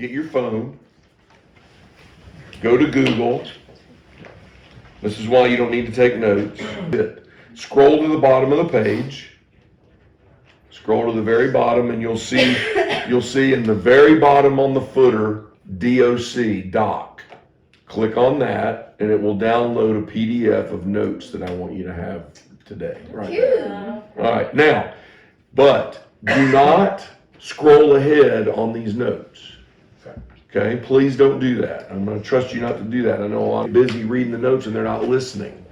get your phone, go to Google. This is why you don't need to take notes. Scroll to the bottom of the page. Scroll to the very bottom, and you'll see in the very bottom on the footer, doc. Click on that, and it will download a PDF of notes that I want you to have today. Right now. All right, now, but do not scroll ahead on these notes. Okay, please don't do that. I'm going to trust you not to do that. I know a lot of busy reading the notes and they're not listening.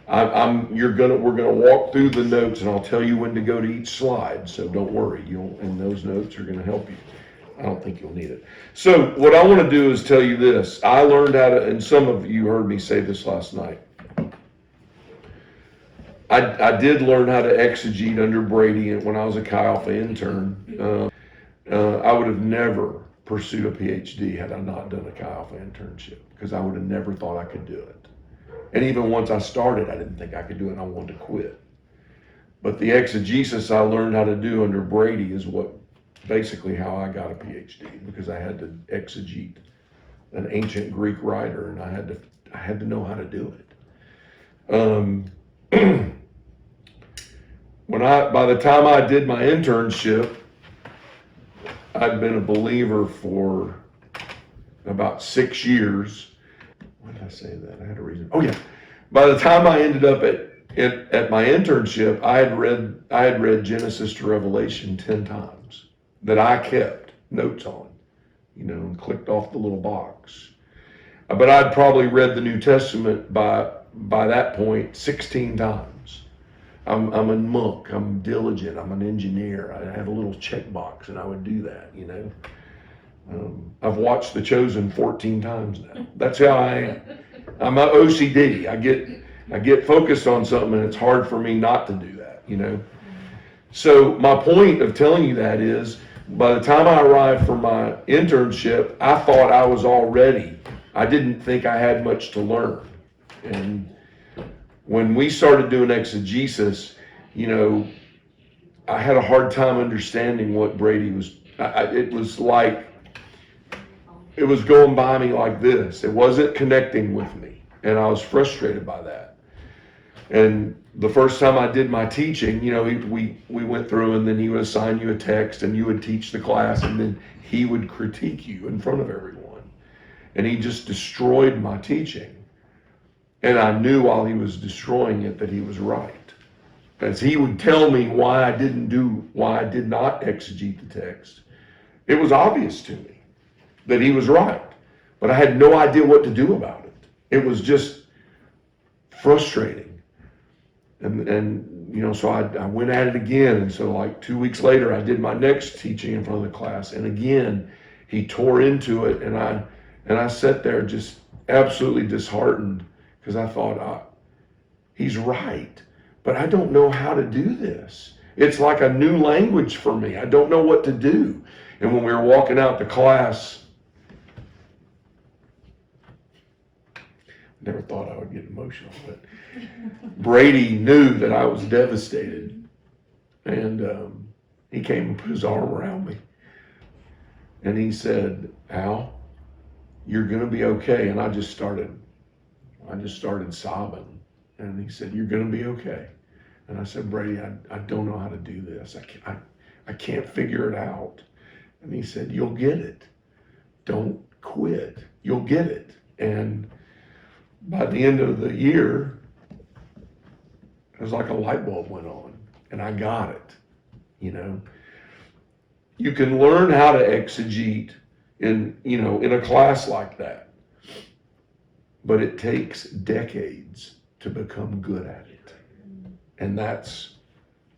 We're going to walk through the notes, and I'll tell you when to go to each slide. So don't worry, and those notes are going to help you. I don't think you'll need it. So what I want to do is tell you this. I learned how to, and some of you heard me say this last night. I did learn how to exegete under Brady when I was a Chi Alpha intern. I would have never pursued a PhD had I not done a Chi Alpha internship, because I would have never thought I could do it. And even once I started, I didn't think I could do it, and I wanted to quit. But the exegesis I learned how to do under Brady is what basically how I got a PhD, because I had to exegete an ancient Greek writer, and I had to know how to do it. By the time I did my internship, I'd been a believer for about 6 years. Why did I say that? I had a reason. Oh yeah. By the time I ended up at my internship, I had read Genesis to Revelation 10 times that I kept notes on, and clicked off the little box. But I'd probably read the New Testament by that point 16 times. I'm a monk, I'm diligent, I'm an engineer. I have a little checkbox, and I would do that, I've watched The Chosen 14 times now. That's how I am. I'm a OCD. I get focused on something, and it's hard for me not to do that, So my point of telling you that is, by the time I arrived for my internship, I thought I was all ready. I didn't think I had much to learn. And when we started doing exegesis, I had a hard time understanding what Brady was. It was like, it was going by me like this. It wasn't connecting with me, and I was frustrated by that. And the first time I did my teaching, we went through, and then he would assign you a text, and you would teach the class, and then he would critique you in front of everyone. And he just destroyed my teaching. And I knew while he was destroying it that he was right. As he would tell me why I did not exegete the text, it was obvious to me that he was right. But I had no idea what to do about it. It was just frustrating. And so I went at it again. And so like 2 weeks later, I did my next teaching in front of the class. And again, he tore into it. And I sat there just absolutely disheartened, because I thought, he's right, but I don't know how to do this. It's like a new language for me. I don't know what to do. And when we were walking out the class, never thought I would get emotional, but Brady knew that I was devastated. And he came and put his arm around me. And he said, "Al, you're going to be okay." And I just started sobbing. And he said, "You're going to be okay." And I said, "Brady, I don't know how to do this. I can't figure it out." And he said, "You'll get it. Don't quit. You'll get it." And by the end of the year, it was like a light bulb went on, and I got it. You can learn how to exegete in a class like that, but it takes decades to become good at it. And that's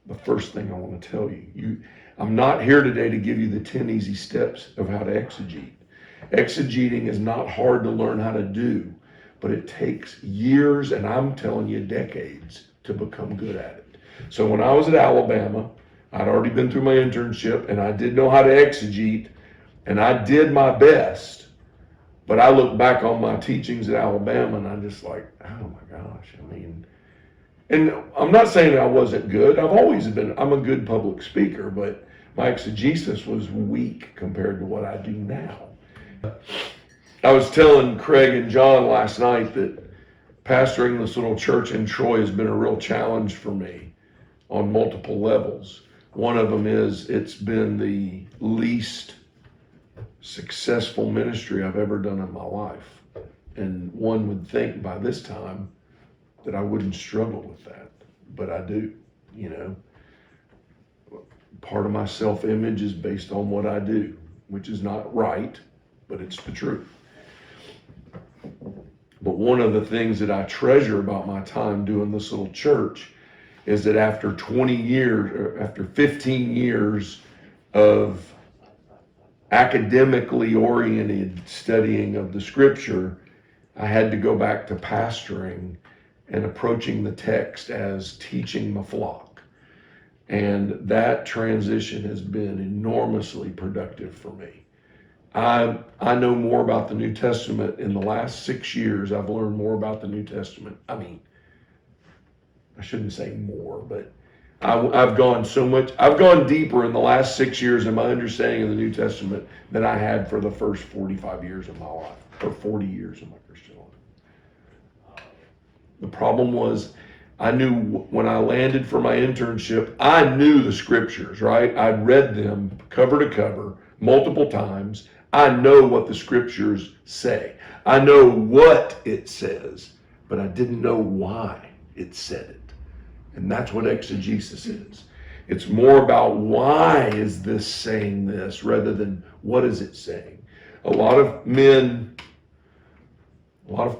the first thing I want to tell you. I'm not here today to give you the 10 easy steps of how to exegete. Exegeting is not hard to learn how to do, but it takes years, and I'm telling you decades, to become good at it. So when I was at Alabama, I'd already been through my internship, and I did know how to exegete, and I did my best. But I look back on my teachings at Alabama, and I'm just like, oh my gosh, and I'm not saying I wasn't good. I'm a good public speaker, but my exegesis was weak compared to what I do now. I was telling Craig and John last night that pastoring this little church in Troy has been a real challenge for me on multiple levels. One of them is it's been the least successful ministry I've ever done in my life. And one would think by this time that I wouldn't struggle with that, but I do, you know. Part of my self-image is based on what I do, which is not right, but it's the truth. But one of the things that I treasure about my time doing this little church is that after 20 years, or after 15 years of academically oriented studying of the scripture, I had to go back to pastoring and approaching the text as teaching the flock. And that transition has been enormously productive for me. I know more about the New Testament in the last 6 years. I've learned more about the New Testament. I mean, I shouldn't say more, but I've gone deeper in the last 6 years in my understanding of the New Testament than I had for the first 45 years of my life, or 40 years of my Christian life. The problem was, I knew when I landed for my internship, I knew the scriptures, right? I'd read them cover to cover multiple times. I know what the scriptures say. I know what it says, but I didn't know why it said it. And that's what exegesis is. It's more about why is this saying this rather than what is it saying. A lot of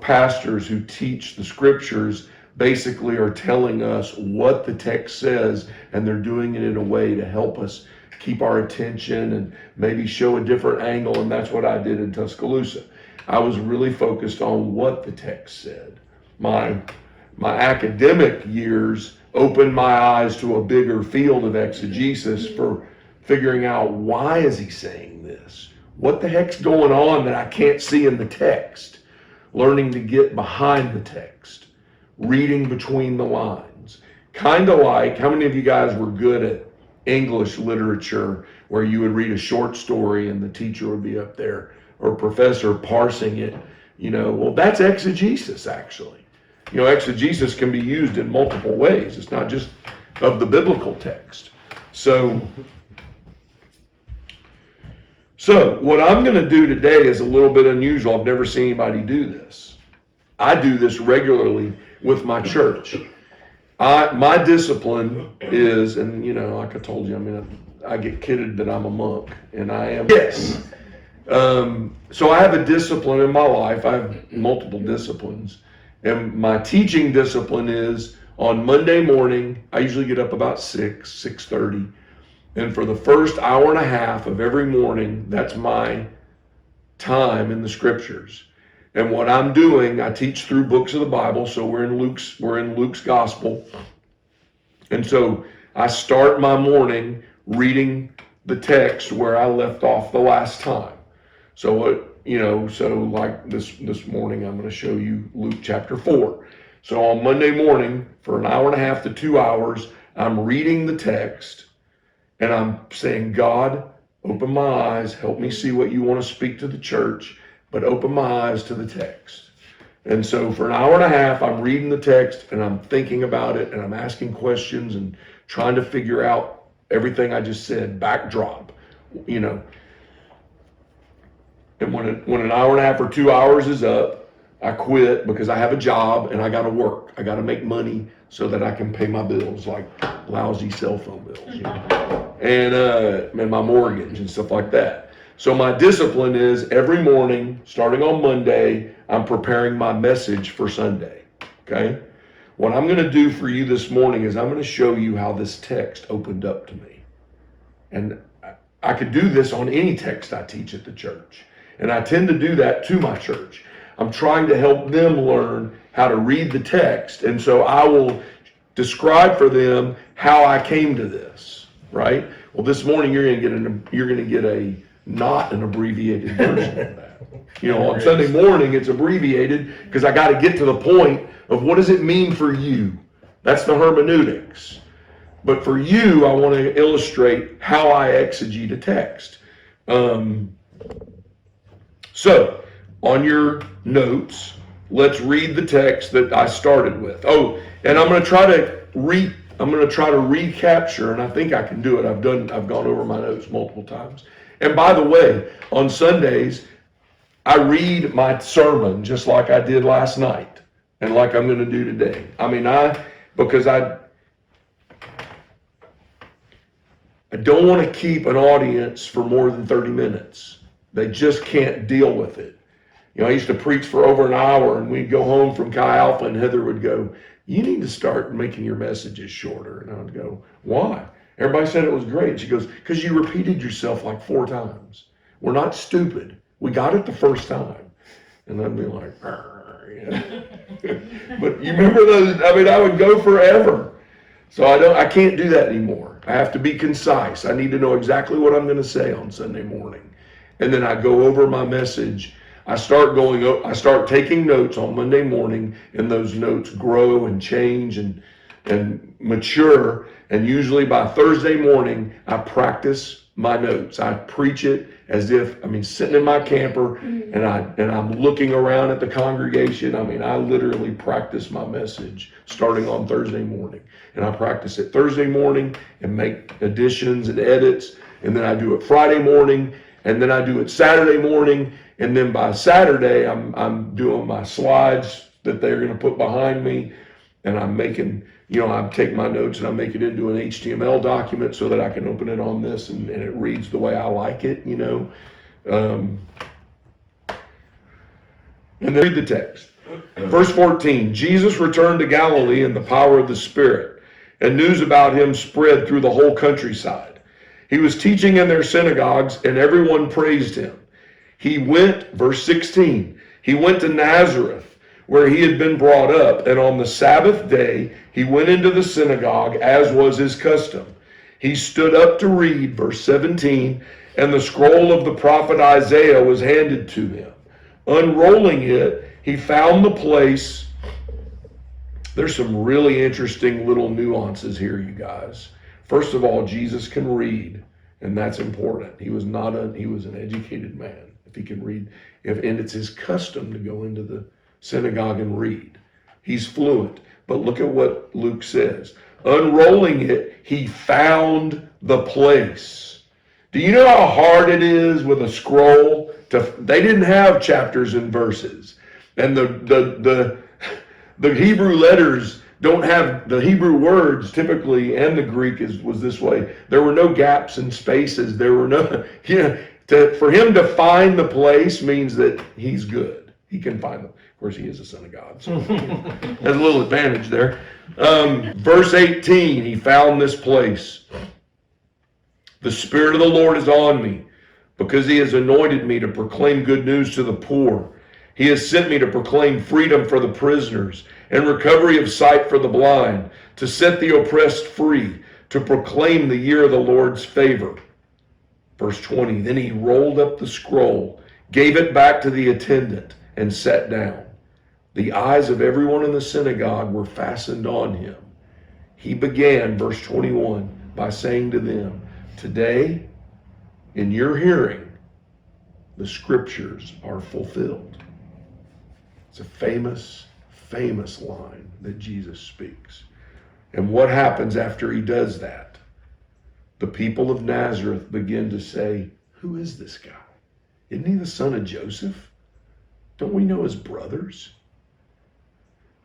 pastors who teach the scriptures basically are telling us what the text says, and they're doing it in a way to help us keep our attention and maybe show a different angle, and that's what I did in Tuscaloosa. I was really focused on what the text said. My academic years opened my eyes to a bigger field of exegesis for figuring out, why is he saying this? What the heck's going on that I can't see in the text? Learning to get behind the text, reading between the lines. Kind of like, how many of you guys were good at English literature where you would read a short story and the teacher would be up there, or professor parsing it? You know, well, that's exegesis, actually. You know, exegesis can be used in multiple ways. It's not just of the biblical text. So what I'm going to do today is a little bit unusual. I've never seen anybody do this. I do this regularly with my church. My discipline is, and you know, like I told you, I mean, I get kidded that I'm a monk, and I am. Yes. So I have a discipline in my life. I have multiple disciplines. And my teaching discipline is on Monday morning, I usually get up about 6:30. And for the first hour and a half of every morning, that's my time in the scriptures. And what I'm doing, I teach through books of the Bible. So we're in Luke's gospel. And so I start my morning reading the text where I left off the last time. So like this morning, I'm going to show you Luke chapter 4. So on Monday morning, for an hour and a half to 2 hours, I'm reading the text and I'm saying, God, open my eyes, help me see what you want to speak to the church, but open my eyes to the text. And so for an hour and a half, I'm reading the text and I'm thinking about it and I'm asking questions and trying to figure out everything I just said, backdrop, you know. And when an hour and a half or 2 hours is up, I quit because I have a job and I got to work. I got to make money so that I can pay my bills, like lousy cell phone bills, you know, and my mortgage and stuff like that. So my discipline is every morning, starting on Monday, I'm preparing my message for Sunday, okay? What I'm going to do for you this morning is I'm going to show you how this text opened up to me. And I could do this on any text I teach at the church. And I tend to do that to my church. I'm trying to help them learn how to read the text. And so I will describe for them how I came to this, right? Well, this morning you're going to get a not an abbreviated version of that. You know, on Sunday morning it's abbreviated because I got to get to the point of what does it mean for you. That's the hermeneutics. But for you, I want to illustrate how I exegete a text. So, on your notes, let's read the text that I started with. Oh, and I'm going to try to recapture, and I think I can do it. I've gone over my notes multiple times. And by the way, on Sundays, I read my sermon just like I did last night and like I'm going to do today. Because I don't want to keep an audience for more than 30 minutes. They just can't deal with it. I used to preach for over an hour, and we'd go home from Chi Alpha, and Heather would go, "You need to start making your messages shorter." And I would go, "Why?" Everybody said it was great. She goes, "Because you repeated yourself like 4 times. We're not stupid. We got it the first time." And I'd be like, yeah. But you remember those? I would go forever. So I can't do that anymore. I have to be concise. I need to know exactly what I'm going to say on Sunday morning. And then I go over my message. I start taking notes on Monday morning, and those notes grow and change and mature. And usually by Thursday morning, I practice my notes. I preach it as if sitting in my camper, and I'm looking around at the congregation. I literally practice my message starting on Thursday morning. And I practice it Thursday morning and make additions and edits. And then I do it Friday morning, and then I do it Saturday morning. And then by Saturday, I'm doing my slides that they're going to put behind me. And I'm making, I take my notes and I make it into an HTML document so that I can open it on this and it reads the way I like it, And then read the text. Verse 14, Jesus returned to Galilee in the power of the Spirit, and news about him spread through the whole countryside. He was teaching in their synagogues, and everyone praised him. Verse 16, he went to Nazareth, where he had been brought up, and on the Sabbath day he went into the synagogue, as was his custom. He stood up to read, verse 17, and the scroll of the prophet Isaiah was handed to him. Unrolling it, he found the place. There's some really interesting little nuances here, you guys. First of all, Jesus can read, and that's important. He was an educated man. If he can read, and it's his custom to go into the synagogue and read. He's fluent. But look at what Luke says. Unrolling it, he found the place. Do you know how hard it is with a scroll? They didn't have chapters and verses. And the Hebrew letters don't have the Hebrew words typically, and the Greek was this way. There were no gaps and spaces. There were no, for him to find the place means that he's good. He can find them. Of course, he is a son of God, so has a little advantage there. Verse 18, he found this place. The Spirit of the Lord is on me, because he has anointed me to proclaim good news to the poor. He has sent me to proclaim freedom for the prisoners and recovery of sight for the blind, to set the oppressed free, to proclaim the year of the Lord's favor. Verse 20, then he rolled up the scroll, gave it back to the attendant, and sat down. The eyes of everyone in the synagogue were fastened on him. He began, verse 21, by saying to them, today, in your hearing, the scriptures are fulfilled. It's a famous, famous line that Jesus speaks. And what happens after he does that? The people of Nazareth begin to say, who is this guy? Isn't he the son of Joseph? Don't we know his brothers?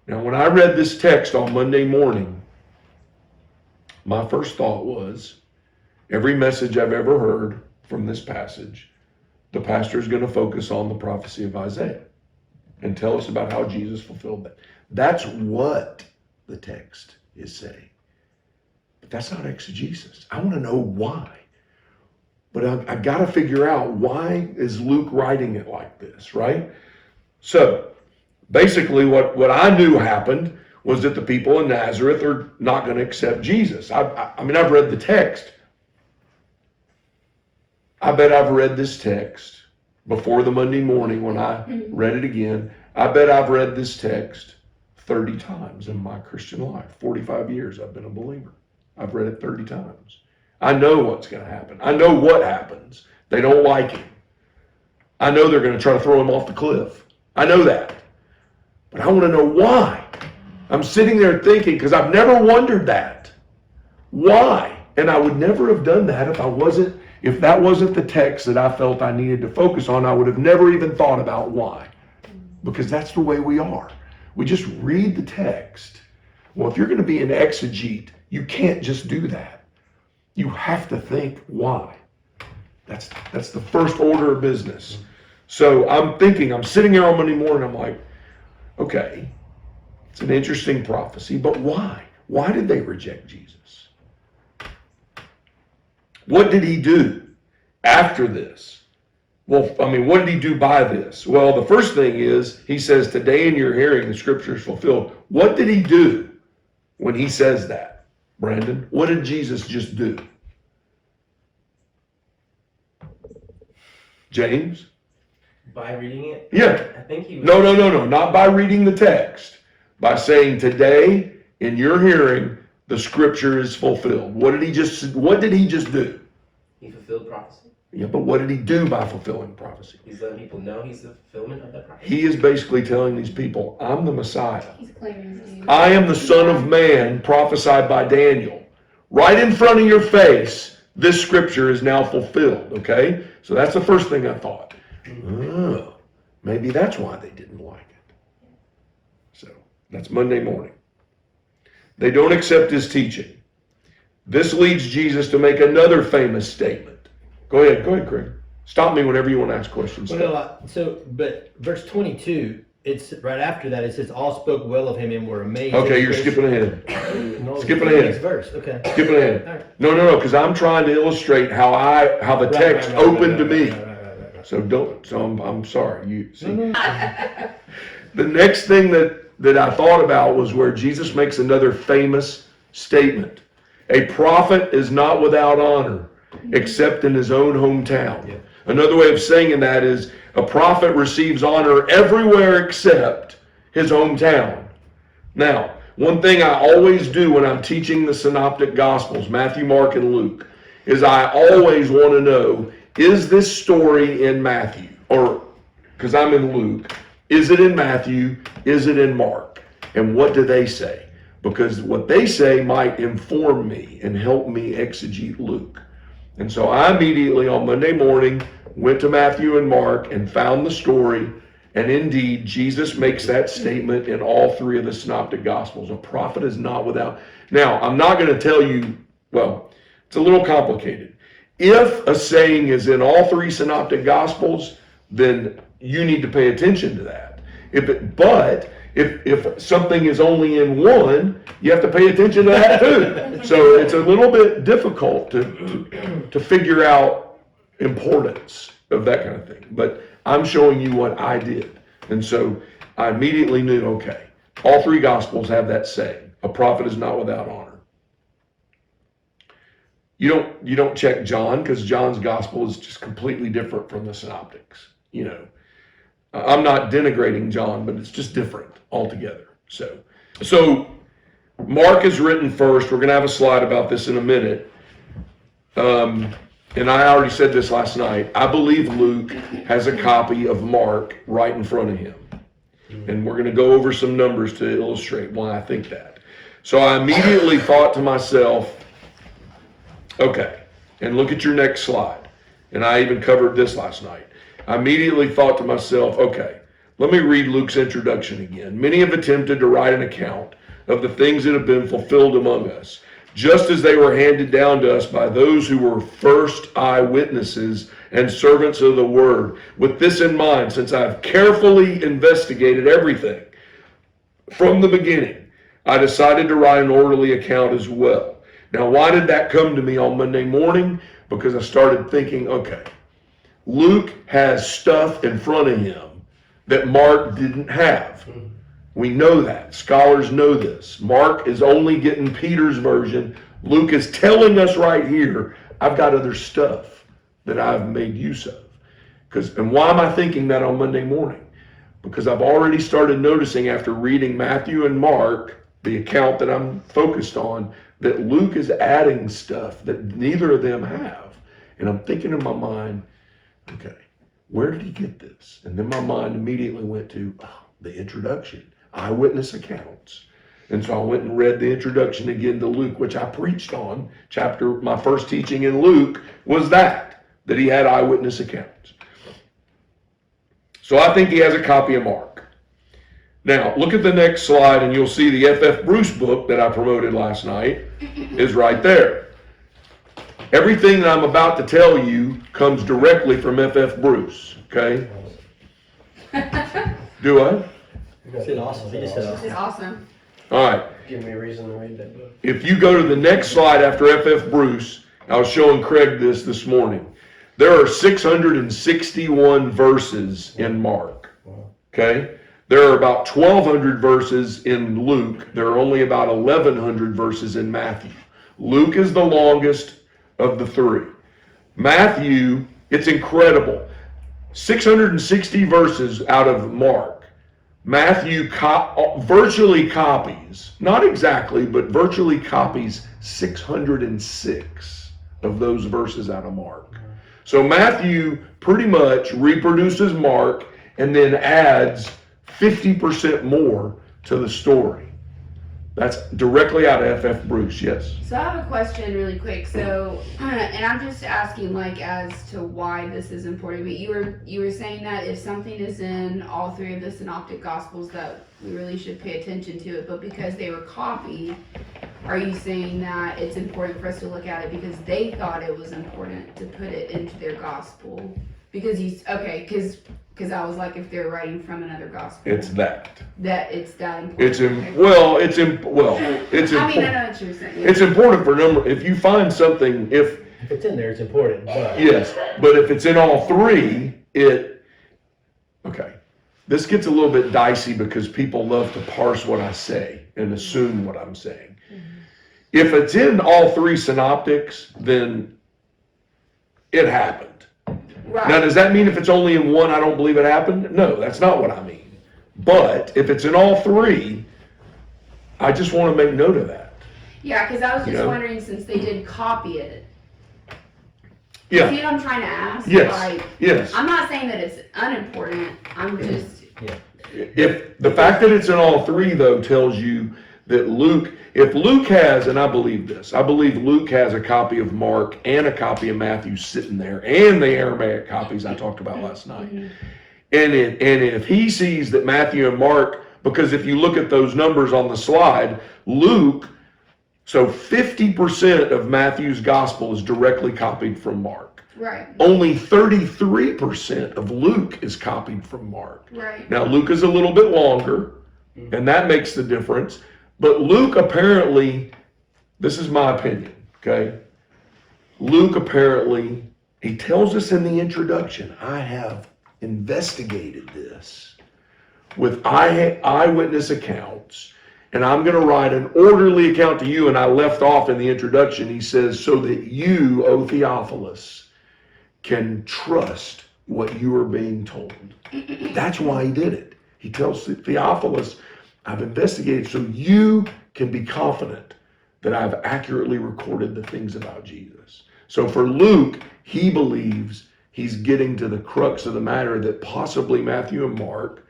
Now, when I read this text on Monday morning, my first thought was, every message I've ever heard from this passage, the pastor is going to focus on the prophecy of Isaiah and tell us about how Jesus fulfilled that. That's what the text is saying. But that's not exegesis. I want to know why. But I got to figure out, why is Luke writing it like this, right? So basically what I knew happened was that the people in Nazareth are not going to accept Jesus. I mean, I've read the text. I bet I've read this text before the Monday morning when I read it again. I bet I've read this text 30 times in my Christian life. 45 years I've been a believer. I've read it 30 times. I know what's going to happen. I know what happens. They don't like him. I know they're going to try to throw him off the cliff. I know that. But I want to know why. I'm sitting there thinking, because I've never wondered that. Why? And I would never have done that if that wasn't the text that I felt I needed to focus on. I would have never even thought about why. Because that's the way we are. We just read the text. Well, if you're going to be an exegete, you can't just do that. You have to think why. That's the first order of business. So I'm sitting here on Monday morning, I'm like, okay, it's an interesting prophecy, but why? Why did they reject Jesus? What did he do after this? Well, what did he do by this? Well, the first thing is, he says, today in your hearing, the scripture is fulfilled. What did he do when he says that, Brandon? What did Jesus just do? James? By reading it? Yeah. I think he was... No, not by reading the text. By saying, today in your hearing, the scripture is fulfilled. What did he just do? He fulfilled prophecy. Yeah, but what did he do by fulfilling prophecy? He's letting people know he's the fulfillment of that prophecy. He is basically telling these people, I'm the Messiah. He's claiming his name. I am the Son of Man prophesied by Daniel. Right in front of your face, this scripture is now fulfilled, okay? So that's the first thing I thought. Oh, maybe that's why they didn't like it. So that's Monday morning. They don't accept his teaching. This leads Jesus to make another famous statement. Go ahead, Craig. Stop me whenever you want to ask questions. Well, no, but verse 22, it's right after that. It says, all spoke well of him and were amazed. Okay, you're skipping ahead. No, Skipping ahead. Next verse. Okay. Skipping ahead. Right. No, because I'm trying to illustrate how the text opened to me. Right. So I'm sorry. You see. No. The next thing that I thought about was where Jesus makes another famous statement. A prophet is not without honor, except in his own hometown. Yeah. Another way of saying that is a prophet receives honor everywhere except his hometown. Now, one thing I always do when I'm teaching the synoptic gospels, Matthew, Mark, and Luke, is I always want to know, is this story in Matthew? Or, because I'm in Luke, is it in Matthew? Is it in Mark? And what do they say? Because what they say might inform me and help me exegete Luke. And so I immediately on Monday morning went to Matthew and Mark and found the story. And indeed, Jesus makes that statement in all three of the synoptic gospels. A prophet is not without. Now, I'm not going to tell you, well, it's a little complicated. If a saying is in all three synoptic gospels, then you need to pay attention to that. If something is only in one, you have to pay attention to that too. So it's a little bit difficult to figure out importance of that kind of thing. But I'm showing you what I did. And so I immediately knew, okay, all three gospels have that saying, a prophet is not without honor. You don't check John, because John's gospel is just completely different from the synoptics. I'm not denigrating John, but it's just different altogether. So Mark is written first. We're going to have a slide about this in a minute. And I already said this last night. I believe Luke has a copy of Mark right in front of him. And we're going to go over some numbers to illustrate why I think that. So I immediately thought to myself, okay, and look at your next slide. And I even covered this last night. I immediately thought to myself, okay, let me read Luke's introduction again. Many have attempted to write an account of the things that have been fulfilled among us, just as they were handed down to us by those who were first eyewitnesses and servants of the word. With this in mind, since I've carefully investigated everything from the beginning, I decided to write an orderly account as well. Now, why did that come to me on Monday morning? Because I started thinking, okay, Luke has stuff in front of him that Mark didn't have. We know that. Scholars know this. Mark is only getting Peter's version. Luke is telling us right here, I've got other stuff that I've made use of. And why am I thinking that on Monday morning? Because I've already started noticing after reading Matthew and Mark the account that I'm focused on, that Luke is adding stuff that neither of them have. And I'm thinking in my mind, okay, where did he get this? And then my mind immediately went to the introduction, eyewitness accounts. And so I went and read the introduction again to Luke, which I preached on. My first teaching in Luke was that he had eyewitness accounts. So I think he has a copy of Mark. Now, look at the next slide and you'll see the F.F. Bruce book that I promoted last night is right there. Everything that I'm about to tell you comes directly from F.F. Bruce, okay? Do I? It's awesome. He just said awesome. It's awesome. All right. Give me a reason to read that book. If you go to the next slide after F.F. Bruce, I was showing Craig this morning. There are 661 verses in Mark, okay? There are about 1,200 verses in Luke. There are only about 1,100 verses in Matthew. Luke is the longest of the three. Matthew, it's incredible. 660 verses out of Mark. Matthew virtually copies, not exactly, but virtually copies 606 of those verses out of Mark. So Matthew pretty much reproduces Mark and then adds 50% more to the story. That's directly out of F.F. Bruce, yes. So I have a question really quick. So, and I'm just asking like as to why this is important. But you were saying that if something is in all three of the synoptic gospels that we really should pay attention to it, but because they were copied, are you saying that it's important for us to look at it because they thought it was important to put it into their gospel? Because because I was like, if they're writing from another gospel, It's that. that it's that important. It's Okay. I mean, I know what you're saying. Yeah. it's important for if you find something, If it's in there, it's important. But yes, but if it's in all three, okay. This gets a little bit dicey because people love to parse what I say and assume what I'm saying. If it's in all three synoptics, then it happened. Right. Now, does that mean if it's only in one, I don't believe it happened? No, that's not what I mean. But if it's in all three, I just want to make note of that. Yeah, because I was just Yeah. wondering since they did copy it. Yeah. See what I'm trying to ask? Yes. Like, Yes. I'm not saying that it's unimportant. I'm just. If the fact that it's in all three, though, tells you that if Luke has, and I believe this, I believe Luke has a copy of Mark and a copy of Matthew sitting there, and the Aramaic copies I talked about last night. Mm-hmm. And if he sees that Matthew and Mark, because if you look at those numbers on the slide, Luke, so 50% of Matthew's gospel is directly copied from Mark. Right. Only 33% of Luke is copied from Mark. Right. Now, Luke is a little bit longer, and that makes the difference. But Luke apparently, this is my opinion, okay? Luke apparently, he tells us in the introduction, I have investigated this with eyewitness accounts, and I'm going to write an orderly account to you. And I left off in the introduction, he says, so that you, O Theophilus, can trust what you are being told. That's why he did it. He tells Theophilus, I've investigated so you can be confident that I've accurately recorded the things about Jesus. So for Luke, he believes he's getting to the crux of the matter that possibly Matthew and Mark,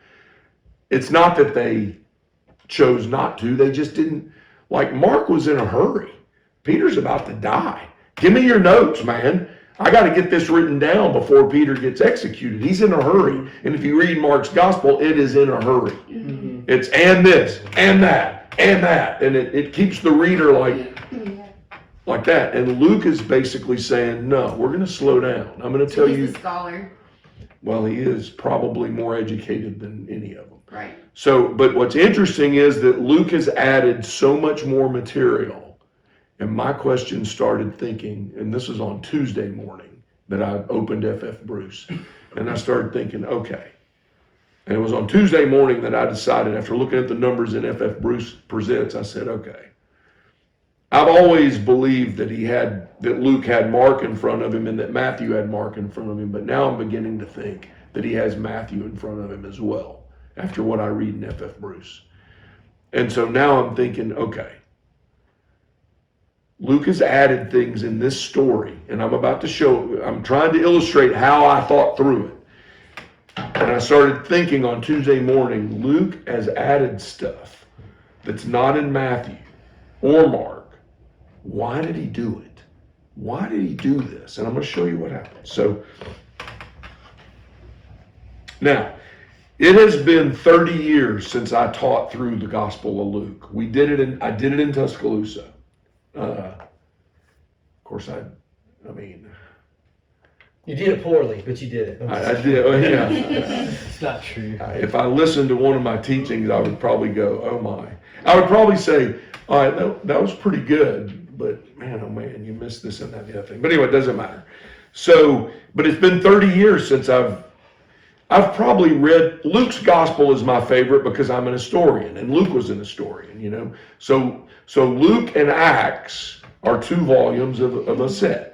it's not that they chose not to, they just didn't, like Mark was in a hurry. Peter's about to die. Give me your notes, man. I got to get this written down before Peter gets executed. He's in a hurry. And if you read Mark's gospel, it is in a hurry. Mm-hmm. It's and this, and that, and that. And it keeps the reader like that. And Luke is basically saying, no, we're going to slow down. I'm going to tell you. He's a scholar. Well, he is probably more educated than any of them. Right. So, but what's interesting is that Luke has added so much more material. And my question started thinking, and this was on Tuesday morning that I opened F.F. Bruce. And I started thinking, okay. And it was on Tuesday morning that I decided, after looking at the numbers in F.F. Bruce Presents, I said, okay. I've always believed that Luke had Mark in front of him and that Matthew had Mark in front of him. But now I'm beginning to think that he has Matthew in front of him as well, after what I read in F.F. Bruce. And so now I'm thinking, okay, Luke has added things in this story, and I'm trying to illustrate how I thought through it. And I started thinking on Tuesday morning, Luke has added stuff that's not in Matthew or Mark. Why did he do it? Why did he do this? And I'm going to show you what happened. So, now, it has been 30 years since I taught through the Gospel of Luke. I did it in Tuscaloosa. Of course, I mean... You did it poorly, but you did it. I did, yeah. It's not true. If I listened to one of my teachings, I would probably go, oh my. I would probably say, all right, that was pretty good, but man, oh man, you missed this and that and the other thing. But anyway, it doesn't matter. So, but it's been 30 years since I've probably read, Luke's gospel is my favorite because I'm an historian, and Luke was an historian, you know. So Luke and Acts are 2 volumes of a set.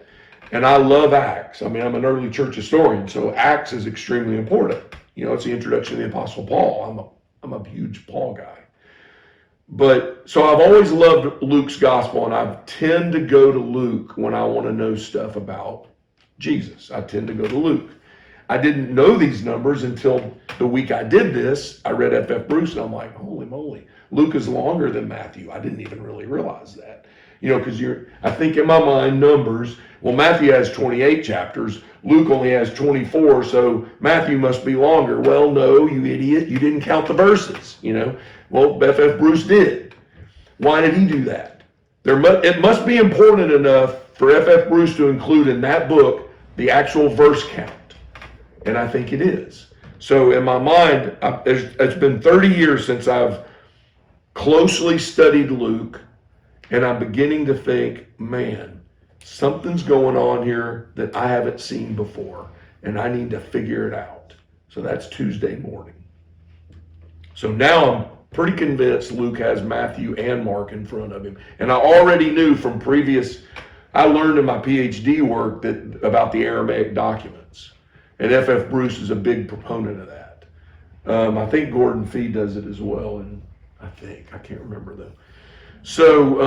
And I love Acts. I mean, I'm an early church historian, so Acts is extremely important. You know, it's the introduction to the Apostle Paul. I'm a huge Paul guy. But, so I've always loved Luke's gospel, and I tend to go to Luke when I want to know stuff about Jesus. I tend to go to Luke. I didn't know these numbers until the week I did this. I read F.F. Bruce, and I'm like, holy moly, Luke is longer than Matthew. I didn't even really realize that. You know, because I think in my mind, numbers, well, Matthew has 28 chapters. Luke only has 24, so Matthew must be longer. Well, no, you idiot. You didn't count the verses, you know. Well, F.F. Bruce did. Why did he do that? It must be important enough for F.F. Bruce to include in that book the actual verse count. And I think it is. So in my mind, it's been 30 years since I've closely studied Luke. And I'm beginning to think, man, something's going on here that I haven't seen before, and I need to figure it out. So that's Tuesday morning. So now I'm pretty convinced Luke has Matthew and Mark in front of him. And I already knew from I learned in my PhD work about the Aramaic documents. And F.F. Bruce is a big proponent of that. I think Gordon Fee does it as well, and I can't remember though. So,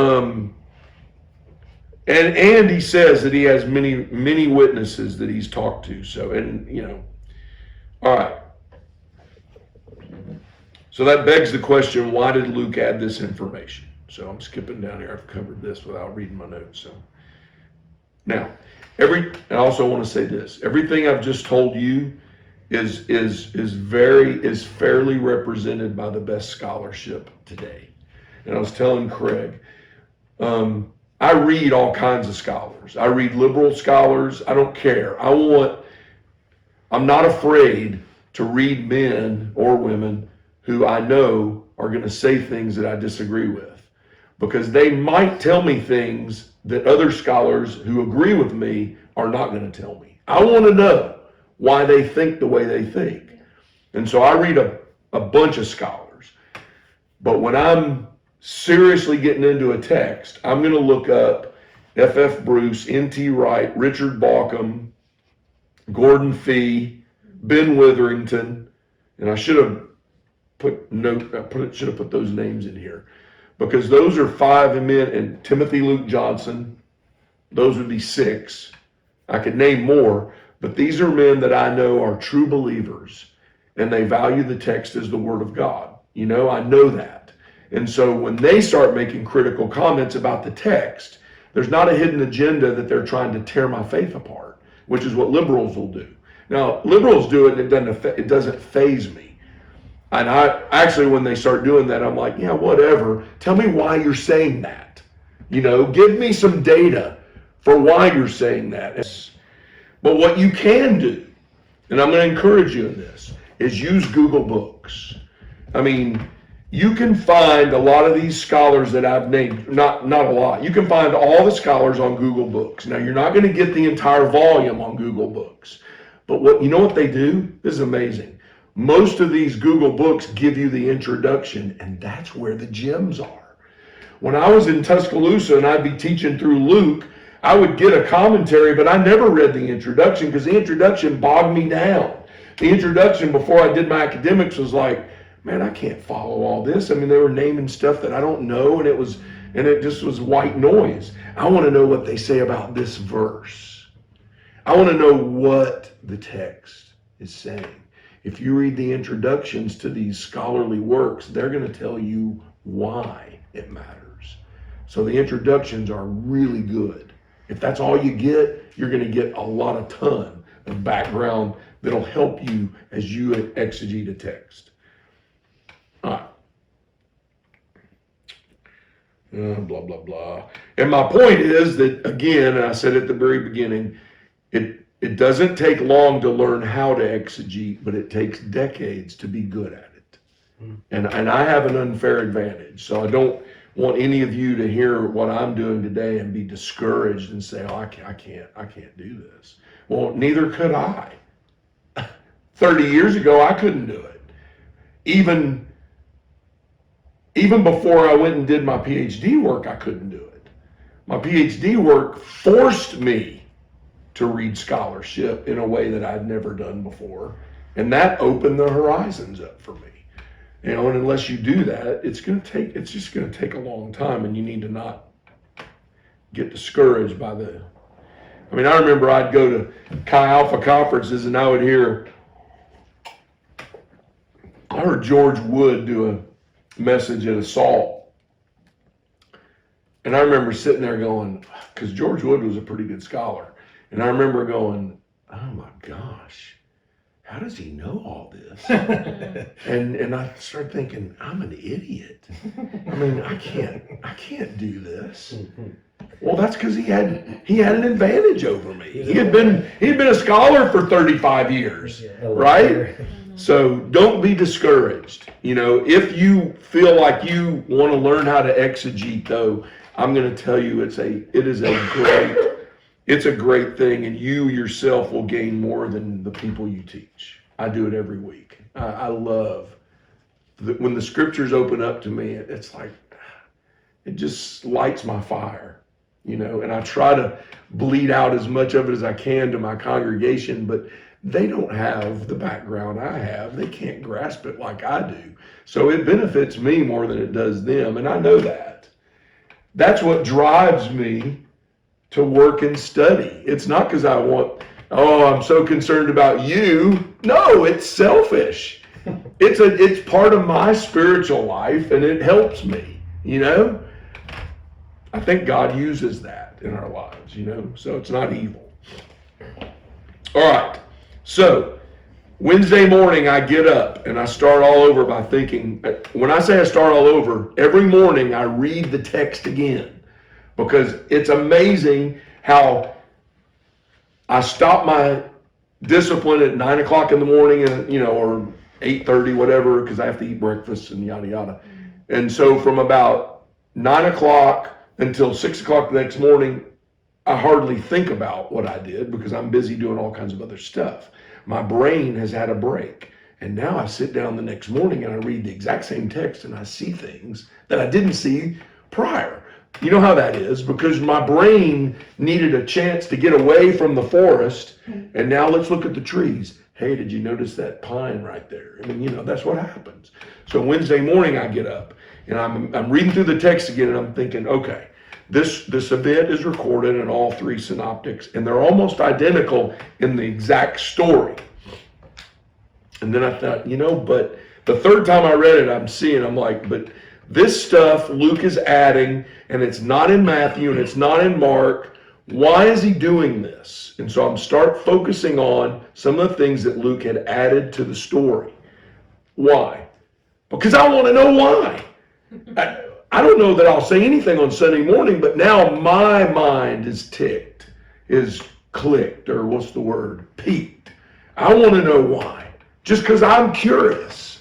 and he says that he has many witnesses that he's talked to. So, and you know, all right. So that begs the question, why did Luke add this information? So I'm skipping down here. I've covered this without reading my notes. So now, I also want to say this, everything I've just told you is fairly represented by the best scholarship today. And I was telling Craig, I read all kinds of scholars. I read liberal scholars. I don't care. I'm not afraid to read men or women who I know are going to say things that I disagree with, because they might tell me things that other scholars who agree with me are not going to tell me. I want to know why they think the way they think. And so I read a bunch of scholars. But when I'm seriously getting into a text, I'm going to look up F.F. Bruce, N.T. Wright, Richard Bauckham, Gordon Fee, Ben Witherington, and I should have put those names in here, because those are 5 men, and Timothy Luke Johnson, those would be 6. I could name more, but these are men that I know are true believers, and they value the text as the Word of God. You know, I know that. And so when they start making critical comments about the text, there's not a hidden agenda that they're trying to tear my faith apart, which is what liberals will do. Now, liberals do it and it doesn't faze me. And I actually, when they start doing that, I'm like, yeah, whatever. Tell me why you're saying that. You know, give me some data for why you're saying that. But what you can do, and I'm going to encourage you in this, is use Google Books. I mean, you can find a lot of these scholars that I've named, not a lot. You can find all the scholars on Google Books. Now, you're not going to get the entire volume on Google Books. But you know what they do? This is amazing. Most of these Google Books give you the introduction, and that's where the gems are. When I was in Tuscaloosa and I'd be teaching through Luke, I would get a commentary, but I never read the introduction because the introduction bogged me down. The introduction before I did my academics was like, man, I can't follow all this. I mean, they were naming stuff that I don't know, and it just was white noise. I want to know what they say about this verse. I want to know what the text is saying. If you read the introductions to these scholarly works, they're going to tell you why it matters. So the introductions are really good. If that's all you get, you're going to get a ton of background that'll help you as you exegete a text. All right. Blah, blah, blah. And my point is that, again, I said at the very beginning, it doesn't take long to learn how to exegete, but it takes decades to be good at it. And I have an unfair advantage. So I don't want any of you to hear what I'm doing today and be discouraged and say, oh, I can't do this. Well, neither could I. 30 years ago, I couldn't do it. Even before I went and did my PhD work, I couldn't do it. My PhD work forced me to read scholarship in a way that I'd never done before. And that opened the horizons up for me. And unless you do that, it's just going to take a long time, and you need to not get discouraged by I remember I'd go to Chi Alpha conferences and I heard George Wood do a message at Assault. And I remember sitting there going, because George Wood was a pretty good scholar. And I remember going, oh my gosh, how does he know all this? and I started thinking, I'm an idiot. I can't do this. Well, that's because he had an advantage over me. He had been a scholar for 35 years, right? So don't be discouraged. If you feel like you want to learn how to exegete, though, I'm going to tell you it's a great thing, and you yourself will gain more than the people you teach. I do it every week. I love when the scriptures open up to me. It's like it just lights my fire, and I try to bleed out as much of it as I can to my congregation, but they don't have the background I have. They can't grasp it like I do. So it benefits me more than it does them, and I know that. That's what drives me to work and study. It's not because I'm so concerned about you. No, it's selfish. It's part of my spiritual life, and it helps me, I think God uses that in our lives, so it's not evil. All right. So Wednesday morning I get up and I start all over by thinking, when I say I start all over, every morning I read the text again, because it's amazing how I stop my discipline at 9 o'clock in the morning and, or 8:30, whatever, because I have to eat breakfast and yada, yada. And so from about 9 o'clock until 6 o'clock the next morning, I hardly think about what I did because I'm busy doing all kinds of other stuff. My brain has had a break. And now I sit down the next morning and I read the exact same text and I see things that I didn't see prior. You know how that is, because my brain needed a chance to get away from the forest, and now let's look at the trees. Hey, did you notice that pine right there? That's what happens. So Wednesday morning I get up and I'm reading through the text again, and I'm thinking, okay, this event is recorded in all three synoptics, and they're almost identical in the exact story. And then I thought, but the third time I read it, I'm like, but this stuff Luke is adding, and it's not in Matthew, and it's not in Mark. Why is he doing this? And so I'm start focusing on some of the things that Luke had added to the story. Why? Because I want to know why. I don't know that I'll say anything on Sunday morning, but now my mind is clicked, or what's the word? Piqued. I want to know why. Just because I'm curious,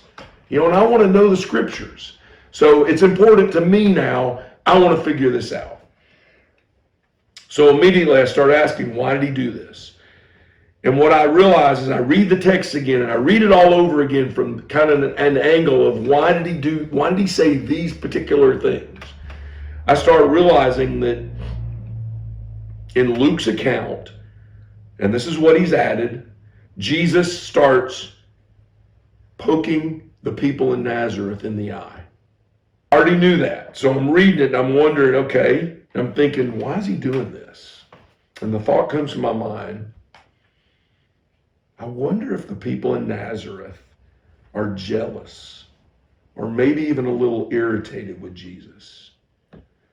and I want to know the scriptures. So it's important to me now. I want to figure this out. So immediately I start asking, why did he do this? And what I realize is I read the text again, and I read it all over again from kind of an angle of why did he say these particular things? I start realizing that in Luke's account, and this is what he's added, Jesus starts poking the people in Nazareth in the eye. I already knew that. So I'm reading it and I'm wondering, okay, I'm thinking, why is he doing this? And the thought comes to my mind, I wonder if the people in Nazareth are jealous or maybe even a little irritated with Jesus.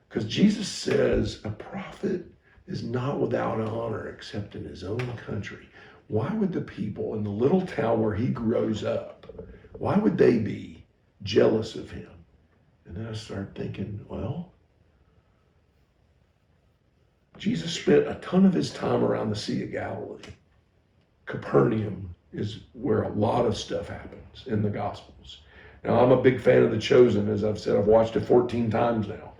Because Jesus says a prophet is not without honor except in his own country. Why would the people in the little town where he grows up, why would they be jealous of him? And then I start thinking, well, Jesus spent a ton of his time around the Sea of Galilee. Capernaum is where a lot of stuff happens in the Gospels. Now, I'm a big fan of The Chosen. As I've said, I've watched it 14 times now.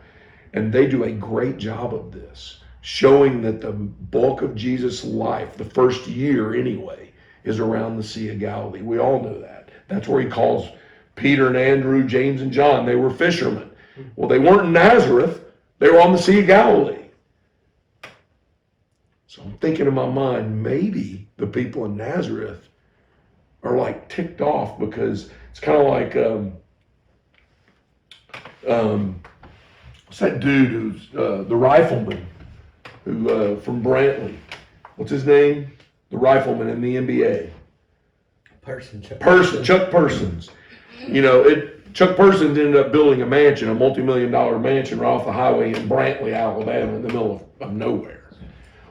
And they do a great job of this, showing that the bulk of Jesus' life, the first year anyway, is around the Sea of Galilee. We all know that. That's where he calls Peter and Andrew, James and John. They were fishermen. Well, they weren't in Nazareth. They were on the Sea of Galilee. So I'm thinking in my mind, maybe the people in Nazareth are like ticked off because it's kind of like, what's that dude who's the rifleman who from Brantley? What's his name? The rifleman in the NBA. Chuck Persons. You know, Chuck Persons ended up building a mansion, a multi-million-dollar mansion right off the highway in Brantley, Alabama, in the middle of nowhere.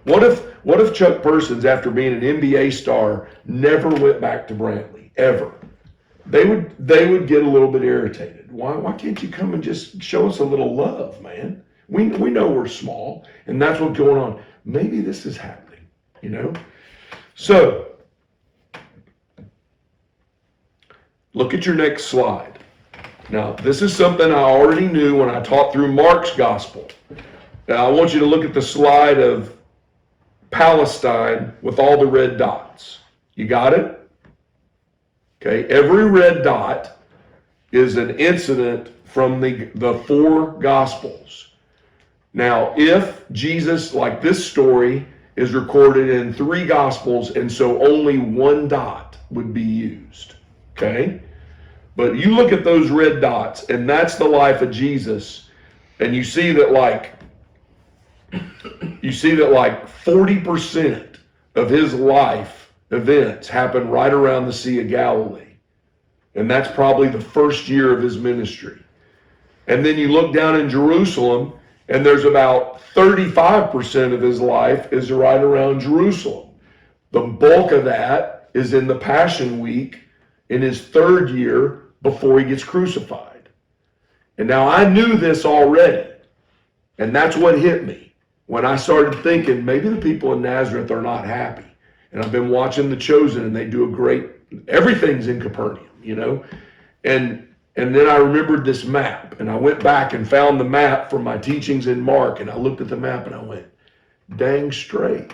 What if Chuck Persons, after being an NBA star, never went back to Brantley, ever? They would get a little bit irritated. Why can't you come and just show us a little love, man? We know we're small, and that's what's going on. Maybe this is happening, you know? So, look at your next slide. Now, this is something I already knew when I taught through Mark's gospel. Now, I want you to look at the slide of Palestine with all the red dots. You got it? Okay, every red dot is an incident from the four gospels. Now, if Jesus, like this story, is recorded in three gospels, and so only one dot would be used. Okay? But you look at those red dots, and that's the life of Jesus, and you see that like 40% of his life events happen right around the Sea of Galilee. And that's probably the first year of his ministry. And then you look down in Jerusalem, and there's about 35% of his life is right around Jerusalem. The bulk of that is in the Passion Week in his third year before he gets crucified. And now I knew this already, and that's what hit me when I started thinking maybe the people in Nazareth are not happy. And I've been watching The Chosen, and they do a great, everything's in Capernaum, you know? And then I remembered this map, and I went back and found the map from my teachings in Mark, and I looked at the map and I went, dang straight.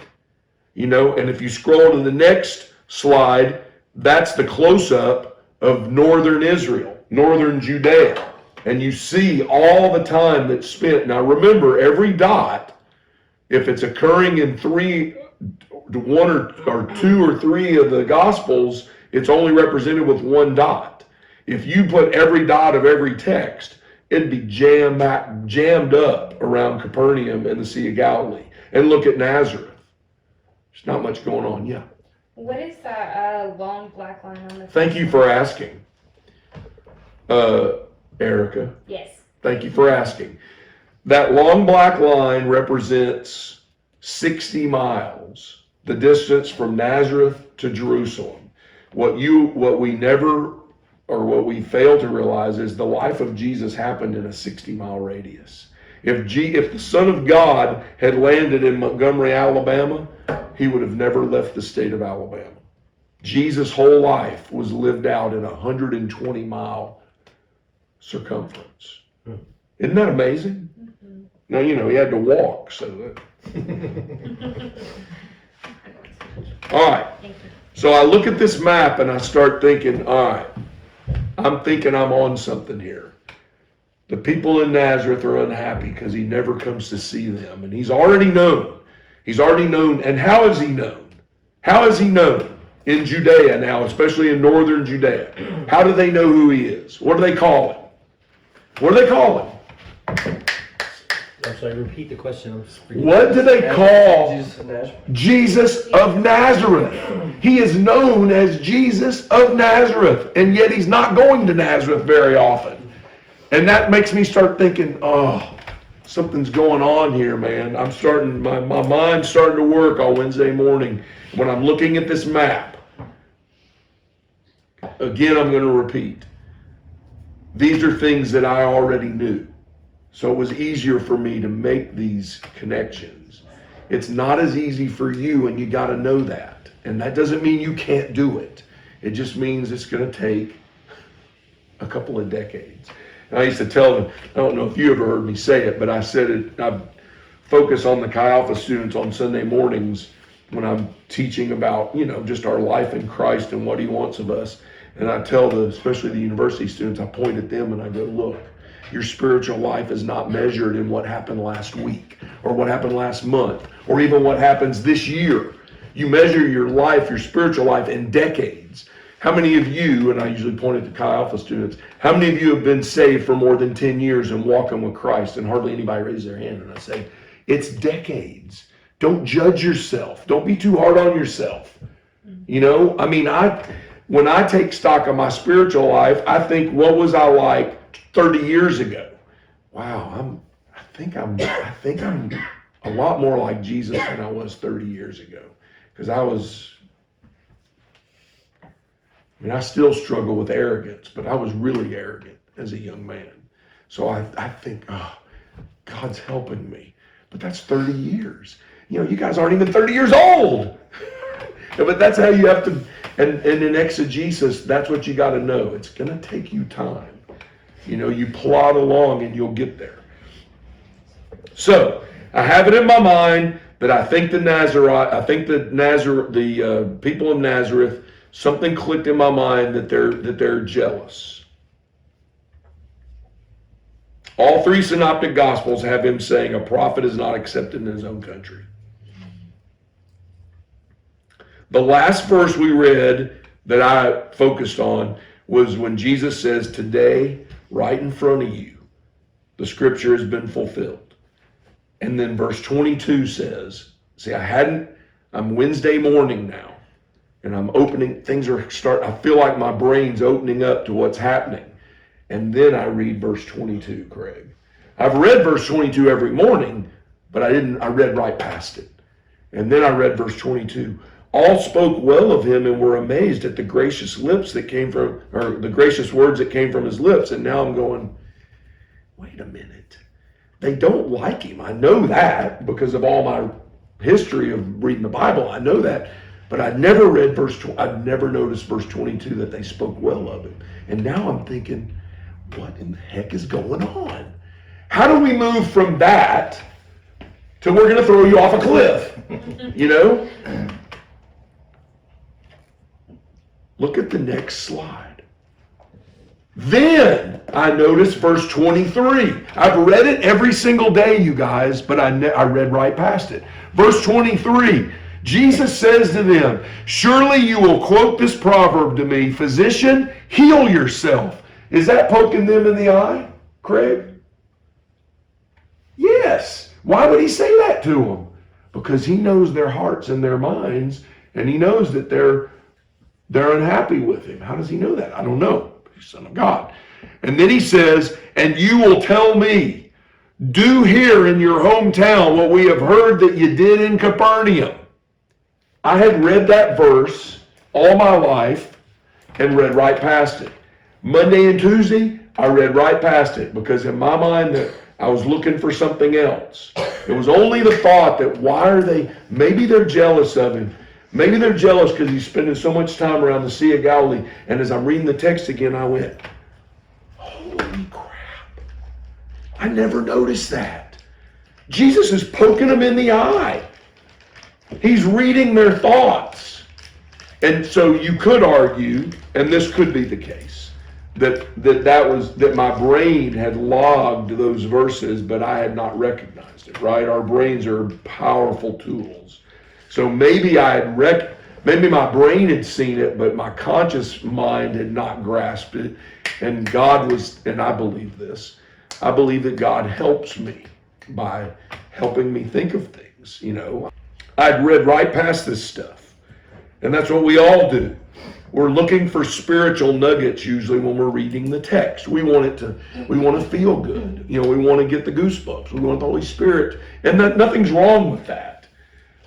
You know, and if you scroll to the next slide, that's the close-up of northern Israel, northern Judea. And you see all the time that's spent. Now remember, every dot, if it's occurring in one or two or three of the Gospels, it's only represented with one dot. If you put every dot of every text, it'd be jammed up around Capernaum and the Sea of Galilee. And look at Nazareth. There's not much going on. Yeah. What is that long black line on the? Thank you for asking, Erica. Yes. Thank you for asking. That long black line represents 60 miles, the distance from Nazareth to Jerusalem. What we fail to realize is the life of Jesus happened in a 60-mile radius. If the Son of God had landed in Montgomery, Alabama, he would have never left the state of Alabama. Jesus' whole life was lived out in a 120-mile circumference. Isn't that amazing? Mm-hmm. Now, you know, he had to walk, so that... All right. So I look at this map and I start thinking, all right, I'm thinking I'm on something here. The people in Nazareth are unhappy because he never comes to see them. And he's already known. He's already known. And how is he known? How is he known? in Judea now, especially in northern Judea, how do they know who he is? What do they call him? What do they call him? I'm sorry, repeat the question. I'm just forgetting. What do they call Jesus of Nazareth. Jesus of Nazareth? He is known as Jesus of Nazareth, and yet he's not going to Nazareth very often. And that makes me start thinking, oh, something's going on here, man. My mind's starting to work on Wednesday morning when I'm looking at this map. Again, I'm going to repeat. These are things that I already knew. So it was easier for me to make these connections. It's not as easy for you, and you got to know that. And that doesn't mean you can't do it. It just means it's going to take a couple of decades. And I used to tell them, I don't know if you ever heard me say it, but I said it, I focus on the Chi Alpha students on Sunday mornings when I'm teaching about, just our life in Christ and what he wants of us. And I tell especially the university students, I point at them and I go, look, your spiritual life is not measured in what happened last week or what happened last month or even what happens this year. You measure your life, your spiritual life, in decades. How many of you, and I usually point at the Chi Alpha students, how many of you have been saved for more than 10 years and walking with Christ? And hardly anybody raises their hand. And I say, it's decades. Don't judge yourself. Don't be too hard on yourself. When I take stock of my spiritual life, I think, what was I like 30 years ago? Wow, I think I'm a lot more like Jesus than I was 30 years ago. Because I still struggle with arrogance, but I was really arrogant as a young man. So I think, oh, God's helping me. But that's 30 years. You guys aren't even 30 years old. But that's how you have to, and in exegesis, that's what you got to know. It's going to take you time. You plod along and you'll get there. So I have it in my mind that I think the people of Nazareth, something clicked in my mind that they're jealous. All three synoptic gospels have him saying a prophet is not accepted in his own country. The last verse we read that I focused on was when Jesus says, today, right in front of you, the scripture has been fulfilled. And then verse 22 says, I'm Wednesday morning now, and I'm opening, I feel like my brain's opening up to what's happening. And then I read verse 22, Craig. I've read verse 22 every morning, but I read right past it. And then I read verse 22. All spoke well of him and were amazed at the gracious words that came from his lips. And now I'm going, wait a minute. They don't like him. I know that because of all my history of reading the Bible. I know that. But I'd never noticed verse 22 that they spoke well of him. And now I'm thinking, what in the heck is going on? How do we move from that to we're going to throw you off a cliff? Look at the next slide. Then I noticed verse 23. I've read it every single day, you guys, but I read right past it. Verse 23, Jesus says to them, surely you will quote this proverb to me, physician, heal yourself. Is that poking them in the eye, Craig? Yes. Why would he say that to them? Because he knows their hearts and their minds, and he knows that they're unhappy with him. How does he know that? I don't know. He's Son of God. And then he says, and you will tell me, do here in your hometown what we have heard that you did in Capernaum. I had read that verse all my life and read right past it. Monday and Tuesday, I read right past it because in my mind that I was looking for something else. It was only the thought that maybe they're jealous of him. Maybe they're jealous because he's spending so much time around the Sea of Galilee. And as I'm reading the text again, I went, holy crap. I never noticed that. Jesus is poking them in the eye. He's reading their thoughts. And so you could argue, and this could be the case, that my brain had logged those verses, but I had not recognized it, right? Our brains are powerful tools. So maybe I maybe my brain had seen it, but my conscious mind had not grasped it. And God was, and I believe this, I believe that God helps me by helping me think of things, you know. I'd read right past this stuff. And that's what we all do. We're looking for spiritual nuggets usually when we're reading the text. We want to feel good. You know, we want to get the goosebumps. We want the Holy Spirit. And nothing's wrong with that.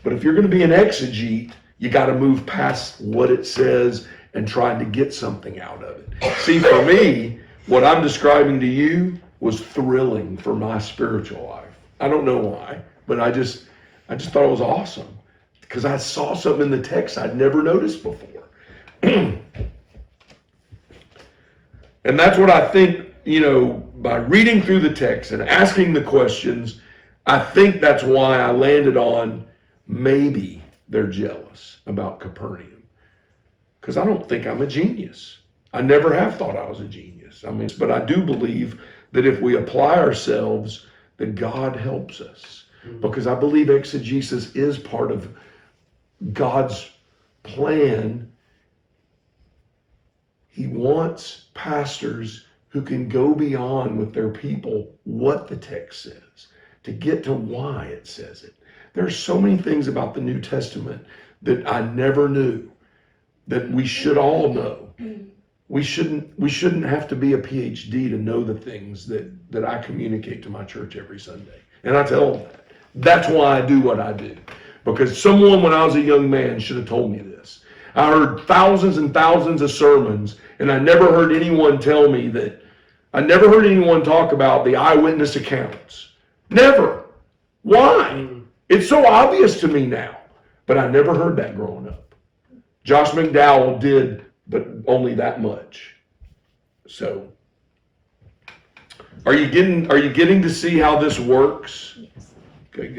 But if you're going to be an exegete, you got to move past what it says and trying to get something out of it. See, for me, what I'm describing to you was thrilling for my spiritual life. I don't know why, but I just thought it was awesome because I saw something in the text I'd never noticed before. And that's what I think, you know, by reading through the text and asking the questions, I think that's why I landed on maybe they're jealous about Capernaum. Because I don't think I'm a genius. I never have thought I was a genius. I mean, but I do believe that if we apply ourselves, that God helps us. Because I believe exegesis is part of God's plan. He wants pastors who can go beyond with their people what the text says, to get to why it says it. There are so many things about the New Testament that I never knew, that we should all know. We shouldn't have to be a PhD to know the things that I communicate to my church every Sunday. And I tell them that. That's why I do what I do. Because someone when I was a young man should have told me this. I heard thousands and thousands of sermons, and I never heard anyone tell me that. I never heard anyone talk about the eyewitness accounts. Never. Why? It's so obvious to me now, but I never heard that growing up. Josh McDowell did, but only that much. So, are you getting to see how this works? Yes. Okay.